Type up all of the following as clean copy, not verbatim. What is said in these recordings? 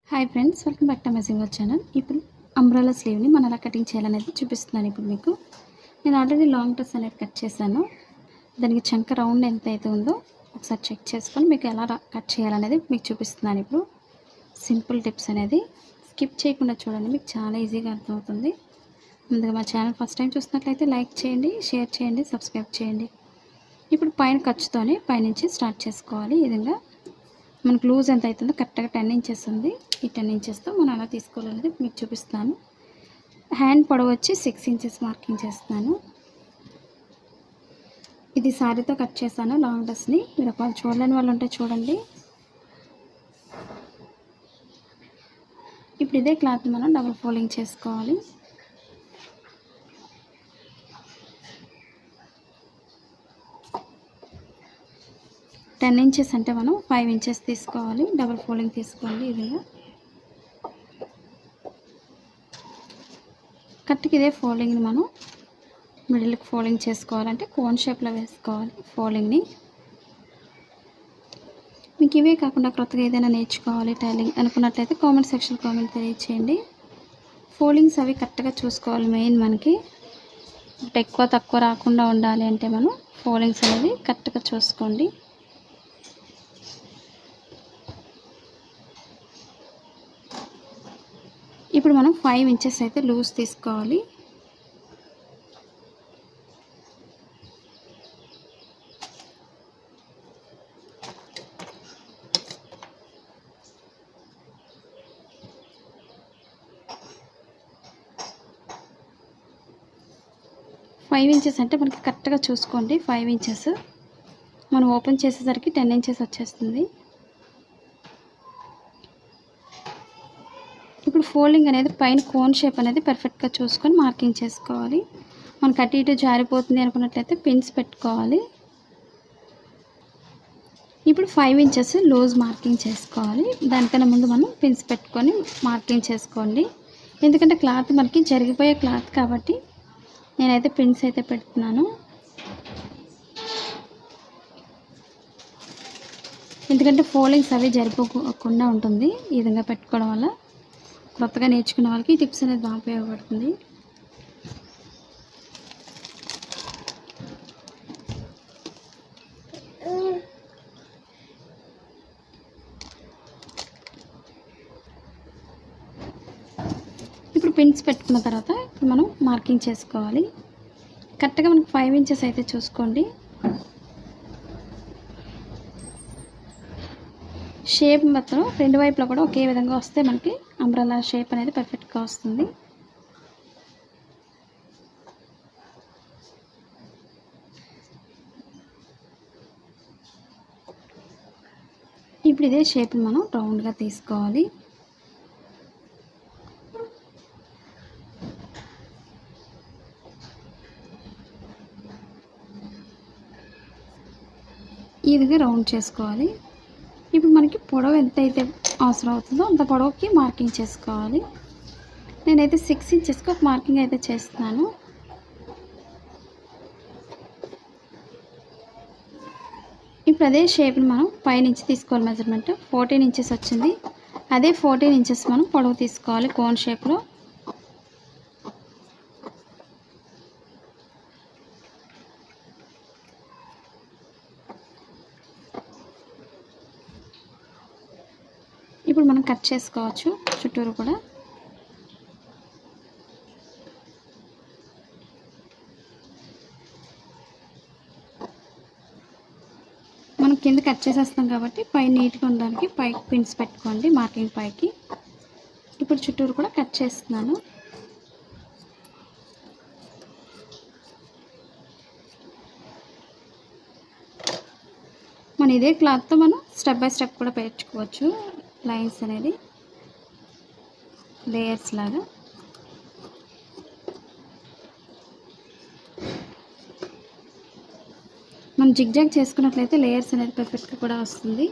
Hi friends, welcome back to my singer channel. ఇప్పుడు umbrella స్లీవ్ని మనం ఎలా కటింగ్ చేయాలనేది చూపిస్తున్నాను. ఇప్పుడు మీకు నేను ఆల్రెడీ లాంగ్ డ్రెస్ అనేది కట్ చేశాను. దానికి చంక రౌండ్ ఎంత అయితే ఉందో ఒకసారి చెక్ చేసుకొని మీకు ఎలా కట్ చేయాలనేది మీకు చూపిస్తున్నాను. ఇప్పుడు సింపుల్ టిప్స్ అనేది స్కిప్ చేయకుండా చూడండి, మీకు చాలా ఈజీగా అర్థమవుతుంది. ముందుగా మా ఛానల్ ఫస్ట్ టైం చూసినట్లయితే లైక్ చేయండి, షేర్ చేయండి, సబ్స్క్రైబ్ చేయండి. ఇప్పుడు పైన ఖర్చుతోనే పైనుంచి స్టార్ట్ చేసుకోవాలి. ఈ విధంగా మనకు లూజ్ ఎంత అవుతుందో కరెక్ట్గా 10 ఇంచెస్ ఉంది. ఈ 10 ఇంచెస్తో మనం అలా తీసుకోవాలనేది మీకు చూపిస్తాను. హ్యాండ్ పొడవు వచ్చి 6 ఇంచెస్ మార్కింగ్ చేస్తాను. ఇది సారీతో కట్ చేశాను లాంగ్ డ్రెస్ని. మీరు ఒకవేళ చూడలేని వాళ్ళు ఉంటే చూడండి. ఇప్పుడు ఇదే క్లాత్ మనం డబుల్ ఫోల్డింగ్ చేసుకోవాలి. టెన్ ఇంచెస్ అంటే మనం 5 ఇంచెస్ తీసుకోవాలి. డబుల్ ఫోల్డింగ్ తీసుకోండి. ఈ విధంగా కరెక్ట్గా ఇదే ఫోల్డింగ్ని మనం మిడిల్కి ఫోల్డింగ్ చేసుకోవాలంటే కోన్ షేప్లో వేసుకోవాలి ఫోల్డింగ్ని. మీకు ఇవే కాకుండా కొత్తగా ఏదైనా నేర్చుకోవాలి టైలింగ్ అనుకున్నట్లయితే కామెంట్ సెక్షన్ కామెంట్ తెలియచేయండి. ఫోల్డింగ్స్ అవి కరెక్ట్గా చూసుకోవాలి. మెయిన్ మనకి ఎక్కువ తక్కువ రాకుండా ఉండాలి అంటే మనం ఫోల్డింగ్స్ అనేది కరెక్ట్గా చూసుకోండి. ఇప్పుడు మనం 5 ఇంచెస్ అయితే లూజ్ తీసుకోవాలి. ఫైవ్ ఇంచెస్ అంటే మనకి కరెక్ట్గా చూసుకోండి. 5 ఇంచెస్ మనం ఓపెన్ చేసేసరికి 10 ఇంచెస్ వచ్చేస్తుంది. ఇప్పుడు ఫోల్డింగ్ అనేది పైన కోన్ షేప్ అనేది పర్ఫెక్ట్గా చూసుకొని మార్కింగ్ చేసుకోవాలి. మనకు అటు ఇటు జారిపోతుంది అనుకున్నట్లయితే పిన్స్ పెట్టుకోవాలి. ఇప్పుడు 5 ఇంచెస్ లూజ్ మార్కింగ్ చేసుకోవాలి. దానికన్నా ముందు మనం పిన్స్ పెట్టుకొని మార్కింగ్ చేసుకోండి. ఎందుకంటే క్లాత్ మనకి జరిగిపోయే క్లాత్ కాబట్టి నేనైతే పిన్స్ అయితే పెడుతున్నాను. ఎందుకంటే ఫోల్డింగ్స్ అవి జరిపోకుండా ఉంటుంది. ఈ విధంగా పెట్టుకోవడం వల్ల కొత్తగా నేర్చుకునే వాళ్ళకి ఈ టిప్స్ అనేది బాగా ఉపయోగపడుతుంది. ఇప్పుడు పిన్స్ పెట్టుకున్న తర్వాత ఇప్పుడు మనం మార్కింగ్ చేసుకోవాలి. కరెక్ట్గా మనకు 5 ఇంచెస్ అయితే చూసుకోండి. షేప్ మొత్తం రెండు వైపులా కూడా ఒకే విధంగా వస్తే మనకి అంబ్రెల్లా షేప్ అనేది పర్ఫెక్ట్గా వస్తుంది. ఇప్పుడు ఇదే షేప్ని మనం రౌండ్గా తీసుకోవాలి. ఈ విధంగా రౌండ్ చేసుకోవాలి. ఇప్పుడు మనకి పొడవు ఎంత అయితే అవసరం అవుతుందో అంత పొడవుకి మార్కింగ్ చేసుకోవాలి. నేనైతే 6 ఇంచెస్కి ఒక మార్కింగ్ అయితే చేస్తున్నాను. ఇప్పుడు అదే షేప్ని మనం పైనుంచి తీసుకోవాలి. మెజర్మెంట్ 14 ఇంచెస్ వచ్చింది. అదే 14 ఇంచెస్ మనం పొడవు తీసుకోవాలి కోన్ షేప్లో. ఇప్పుడు మనం కట్ చేసుకోవచ్చు చుట్టూరు కూడా. మనం కింద కట్ చేసేస్తాం కాబట్టి పై నీట్గా ఉండడానికి పైకి పిన్స్ పెట్టుకోండి మార్కింగ్ పైకి. ఇప్పుడు చుట్టూరు కూడా కట్ చేస్తున్నాను. మన ఇదే క్లాత్తో మనం స్టెప్ బై స్టెప్ కూడా పెట్టుకోవచ్చు. లైన్స్ అనేది లేయర్స్ లాగా. మనం జిగ్జాగ్ చేసుకున్నట్లయితే లేయర్స్ అనేది పర్ఫెక్ట్గా కూడా వస్తుంది.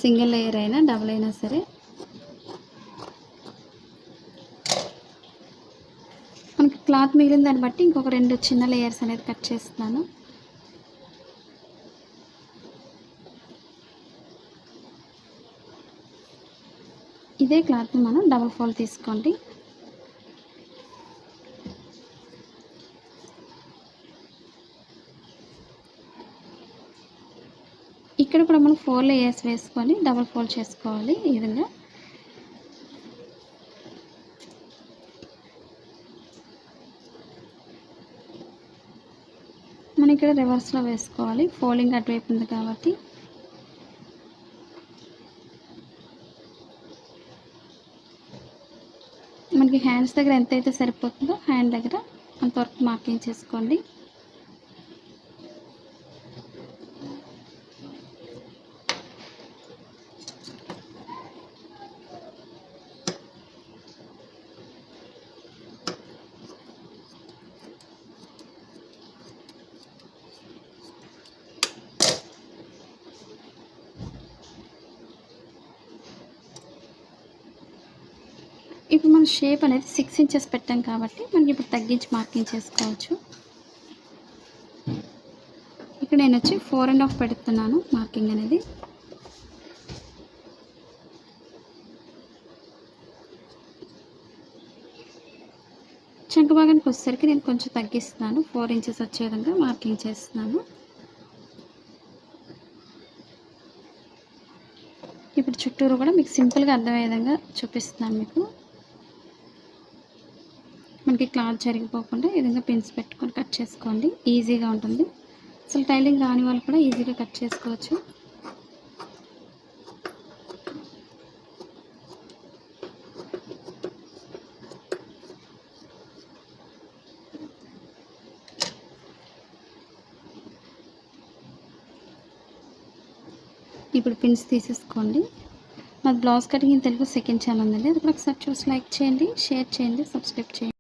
సింగిల్ లేయర్ అయినా డబుల్ అయినా సరే. మనకి క్లాత్ మిగిలిన దాన్ని బట్టి ఇంకొక 2 చిన్న లేయర్స్ అనేది కట్ చేస్తున్నాను. ఇదే క్లాత్ని మనం డబుల్ ఫోల్డ్ తీసుకోండి. ఇక్కడ కూడా మనం 4 లేయర్స్ వేసుకొని డబుల్ ఫోల్డ్ చేసుకోవాలి. ఈ విధంగా మనం ఇక్కడ రివర్స్లో వేసుకోవాలి. ఫోల్డింగ్ అటువైపు ఉంది కాబట్టి మనకి హ్యాండ్స్ దగ్గర ఎంతైతే సరిపోతుందో హ్యాండ్ దగ్గర అంతవరకు మార్కింగ్ చేసుకోండి. ఇప్పుడు మన షేప్ అనేది 6 ఇంచెస్ పెట్టాం కాబట్టి మనకి ఇప్పుడు తగ్గించి మార్కింగ్ చేసుకోవచ్చు. ఇక్కడ నేను వచ్చి 4.5 పెడుతున్నాను మార్కింగ్ అనేది. చంక భాగానికి వచ్చేసరికి నేను కొంచెం తగ్గిస్తున్నాను. 4 ఇంచెస్ వచ్చే విధంగా మార్కింగ్ చేస్తున్నాను. ఇప్పుడు చుట్టూరు కూడా మీకు సింపుల్గా అర్థమయ్యే విధంగా చూపిస్తున్నాను మీకు. మనకి క్లాత్ జరిగిపోకుండా ఈ విధంగా పిన్స్ పెట్టుకొని కట్ చేసుకోండి. ఈజీగా ఉంటుంది. అసలు టైలింగ్ రాని వాళ్ళు కూడా ఈజీగా కట్ చేసుకోవచ్చు. ఇప్పుడు పిన్స్ తీసేసుకోండి. మాది blouse cutting in Telugu second channel ఉందండి. అది కూడా ఒకసారి చూసి లైక్ చేయండి, షేర్ చేయండి, సబ్స్క్రైబ్ చేయండి.